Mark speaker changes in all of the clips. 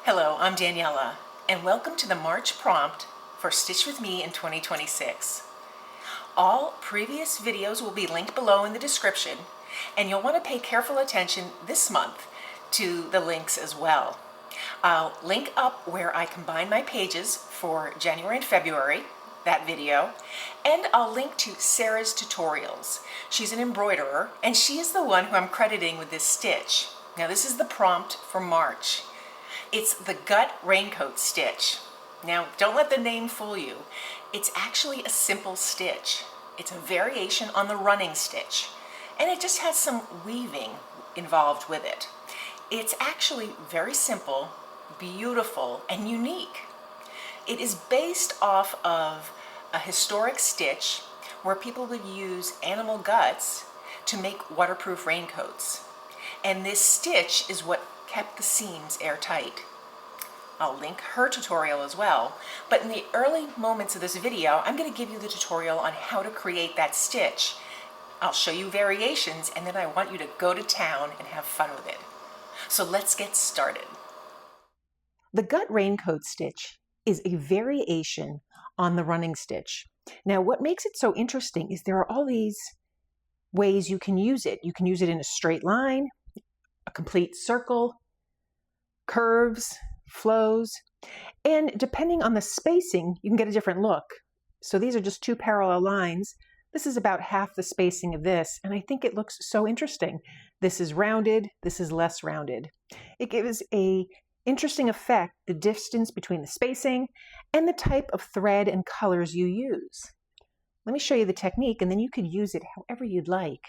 Speaker 1: Hello, I'm Daniela, and welcome to the March prompt for Stitch With Me in 2026. All previous videos will be linked below in the description, and you'll want to pay careful attention this month to the links as well. I'll link up where I combine my pages for January and February, that video, and I'll link to Sarah's tutorials. She's an embroiderer, and she is the one who I'm crediting with this stitch. Now this is the prompt for March. It's the gut raincoat stitch. Now, don't let the name fool you. It's actually a simple stitch. It's a variation on the running stitch, and it just has some weaving involved with it. It's actually very simple, beautiful, and unique. It is based off of a historic stitch where people would use animal guts to make waterproof raincoats. And this stitch is what kept the seams airtight. I'll link her tutorial as well, but in the early moments of this video, I'm going to give you the tutorial on how to create that stitch. I'll show you variations, and then I want you to go to town and have fun with it. So let's get started. The gut raincoat stitch is a variation on the running stitch. Now, what makes it so interesting is there are all these ways you can use it. You can use it in a straight line, a complete circle, curves, flows, and depending on the spacing, you can get a different look. So these are just two parallel lines. This is about half the spacing of this, and I think it looks so interesting. This is rounded, this is less rounded. It gives a interesting effect, the distance between the spacing and the type of thread and colors you use. Let me show you the technique, and then you could use it however you'd like.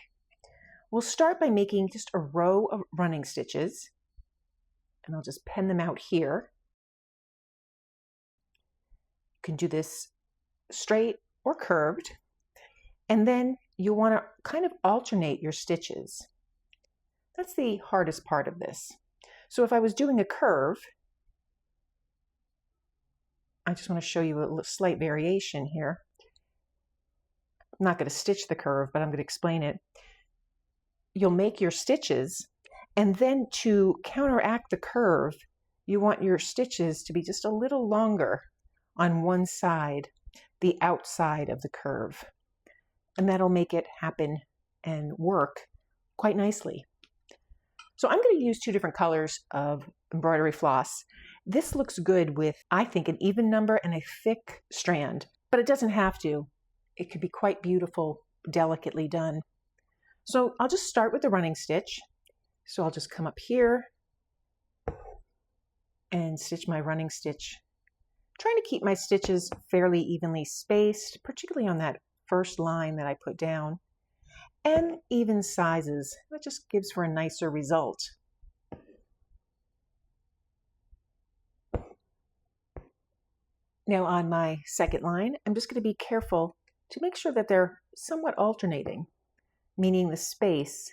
Speaker 1: We'll start by making just a row of running stitches, and I'll just pen them out here. You can do this straight or curved, and then you want to kind of alternate your stitches. That's the hardest part of this. So if I was doing a curve, I just want to show you a slight variation here. I'm not going to stitch the curve, but I'm going to explain it. You'll make your stitches, and then to counteract the curve, you want your stitches to be just a little longer on one side, the outside of the curve. And that'll make it happen and work quite nicely. So I'm going to use two different colors of embroidery floss. This looks good with, I think, an even number and a thick strand, but it doesn't have to. It could be quite beautiful, delicately done. So I'll just start with the running stitch. So I'll just come up here and stitch my running stitch. Trying to keep my stitches fairly evenly spaced, particularly on that first line that I put down, and even sizes. That just gives for a nicer result. Now on my second line, I'm just going to be careful to make sure that they're somewhat alternating, meaning the space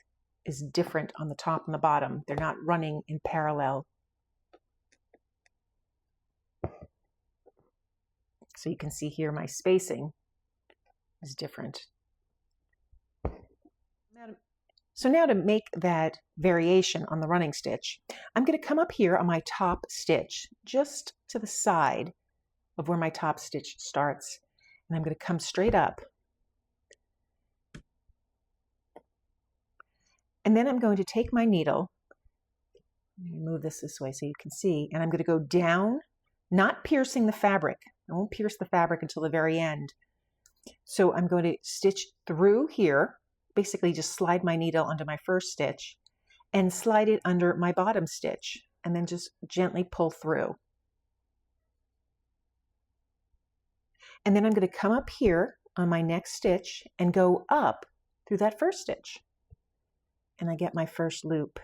Speaker 1: is different on the top and the bottom. They're not running in parallel. So you can see here my spacing is different. So now to make that variation on the running stitch, I'm going to come up here on my top stitch, just to the side of where my top stitch starts. And I'm going to come straight up. And then I'm going to take my needle, move this way so you can see, and I'm going to go down, not piercing the fabric. I won't pierce the fabric until the very end. So I'm going to stitch through here, basically just slide my needle onto my first stitch and slide it under my bottom stitch, and then just gently pull through. And then I'm going to come up here on my next stitch and go up through that first stitch. And I get my first loop.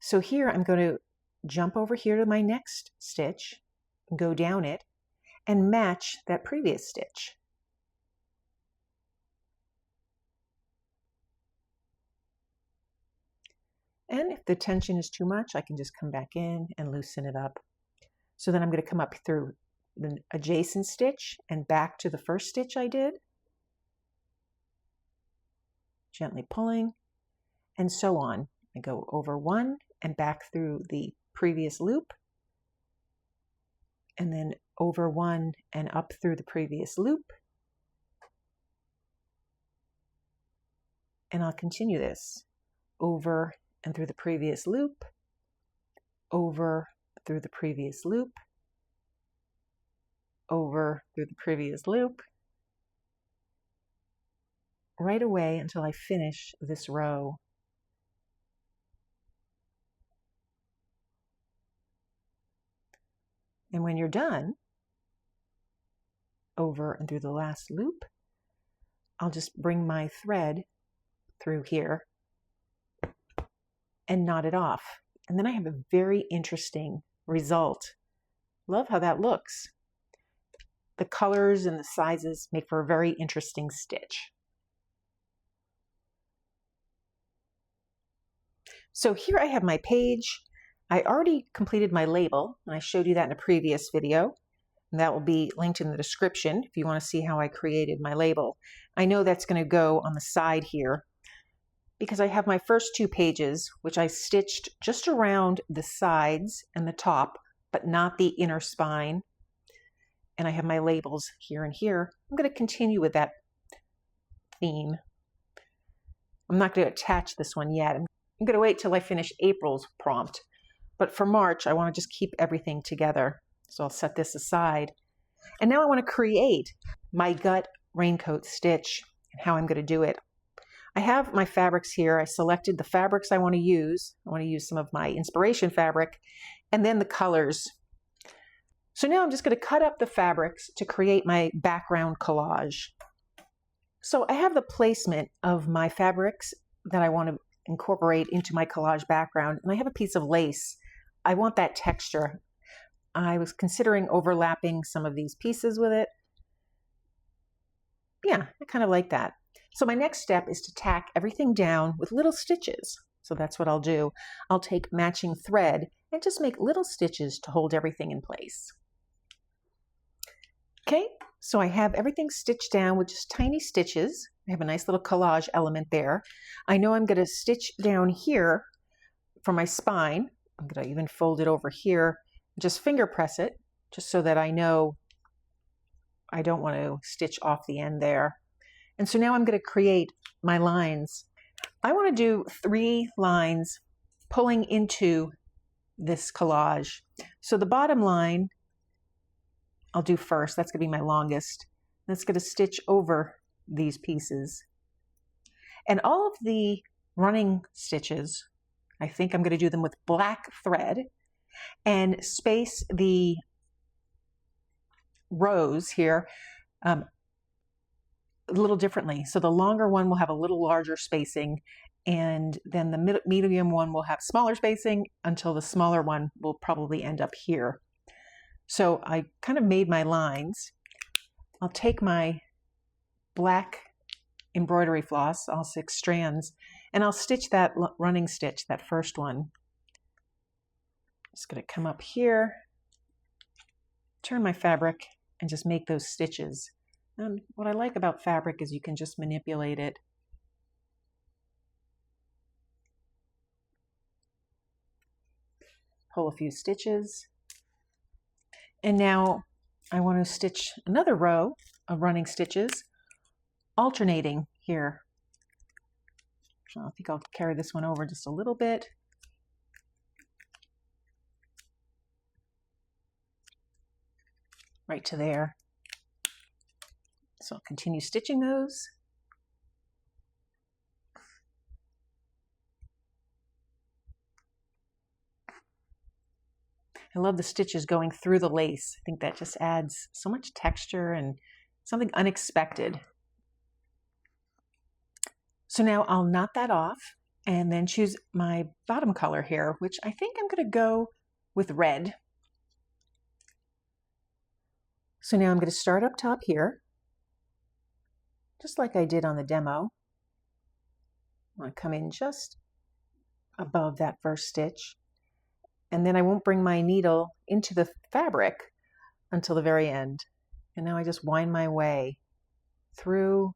Speaker 1: So here I'm going to jump over here to my next stitch, go down it, and match that previous stitch. And if the tension is too much, I can just come back in and loosen it up. So then I'm going to come up through the adjacent stitch and back to the first stitch I did. Gently pulling, and so on. I go over one and back through the previous loop, and then over one and up through the previous loop. And I'll continue this over and through the previous loop, over through the previous loop, over through the previous loop, right away until I finish this row. And when you're done, over and through the last loop, I'll just bring my thread through here and knot it off. And then I have a very interesting result. Love how that looks. The colors and the sizes make for a very interesting stitch. So here I have my page. I already completed my label, and I showed you that in a previous video. And that will be linked in the description if you want to see how I created my label. I know that's going to go on the side here because I have my first two pages, which I stitched just around the sides and the top, but not the inner spine. And I have my labels here and here. I'm going to continue with that theme. I'm not going to attach this one yet. I'm going to wait till I finish April's prompt. But for March, I want to just keep everything together. So I'll set this aside. And now I want to create my gut raincoat stitch and how I'm going to do it. I have my fabrics here. I selected the fabrics I want to use. I want to use some of my inspiration fabric and then the colors. So now I'm just going to cut up the fabrics to create my background collage. So I have the placement of my fabrics that I want to incorporate into my collage background, and I have a piece of lace. I want that texture. I was considering overlapping some of these pieces with it. Yeah, I kind of like that. So my next step is to tack everything down with little stitches. So that's what I'll do. I'll take matching thread and just make little stitches to hold everything in place. Okay, so I have everything stitched down with just tiny stitches. I have a nice little collage element there. I know I'm going to stitch down here for my spine. I'm going to even fold it over here, just finger press it, just so that I know I don't want to stitch off the end there. And so now I'm going to create my lines. I want to do 3 lines pulling into this collage. So the bottom line I'll do first. That's going to be my longest. That's going to stitch over these pieces. And all of the running stitches, I think I'm going to do them with black thread and space the rows here a little differently. So the longer one will have a little larger spacing, and then the medium one will have smaller spacing until the smaller one will probably end up here. So I kind of made my lines. I'll take my black embroidery floss, all 6 strands, and I'll stitch that running stitch, that first one. Just going to come up here, turn my fabric, and just make those stitches. And what I like about fabric is you can just manipulate it. Pull a few stitches. And now I want to stitch another row of running stitches, alternating here. So I think I'll carry this one over just a little bit. Right to there. So I'll continue stitching those. I love the stitches going through the lace. I think that just adds so much texture and something unexpected. So now I'll knot that off and then choose my bottom color here, which I think I'm going to go with red. So now I'm going to start up top here, just like I did on the demo. I'm going to come in just above that first stitch. And then I won't bring my needle into the fabric until the very end. And now I just wind my way through,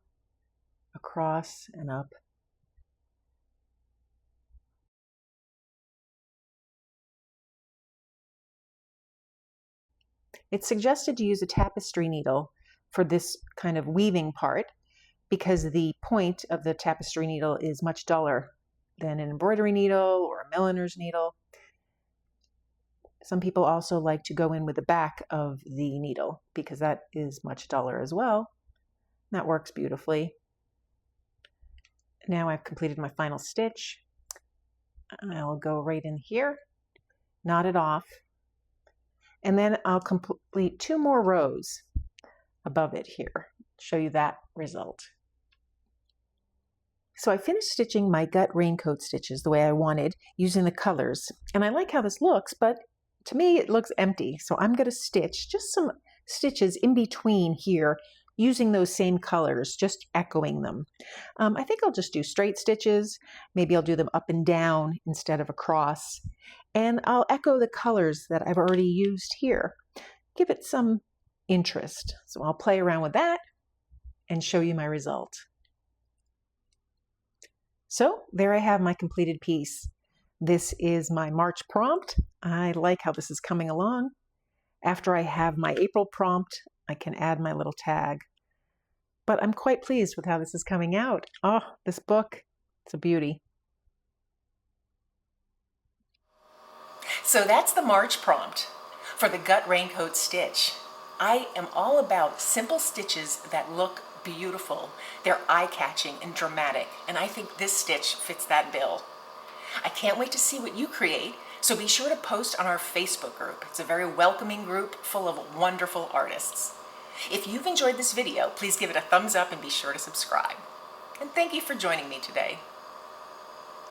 Speaker 1: across, and up. It's suggested to use a tapestry needle for this kind of weaving part because the point of the tapestry needle is much duller than an embroidery needle or a milliner's needle. Some people also like to go in with the back of the needle because that is much duller as well. That works beautifully. Now I've completed my final stitch. I'll go right in here, knot it off, and then I'll complete 2 more rows above it here. Show you that result. So I finished stitching my gut raincoat stitches the way I wanted using the colors. And I like how this looks, but to me it looks empty. So I'm going to stitch just some stitches in between here using those same colors, just echoing them. I think I'll just do straight stitches. Maybe I'll do them up and down instead of across. And I'll echo the colors that I've already used here. Give it some interest. So I'll play around with that and show you my result. So there I have my completed piece. This is my March prompt. I like how this is coming along. After I have my April prompt, I can add my little tag. But I'm quite pleased with how this is coming out. Oh, this book, it's a beauty. So that's the March prompt for the gut raincoat stitch. I am all about simple stitches that look beautiful. They're eye-catching and dramatic, and I think this stitch fits that bill. I can't wait to see what you create, so be sure to post on our Facebook group. It's a very welcoming group full of wonderful artists. If you've enjoyed this video, please give it a thumbs up and be sure to subscribe. And thank you for joining me today.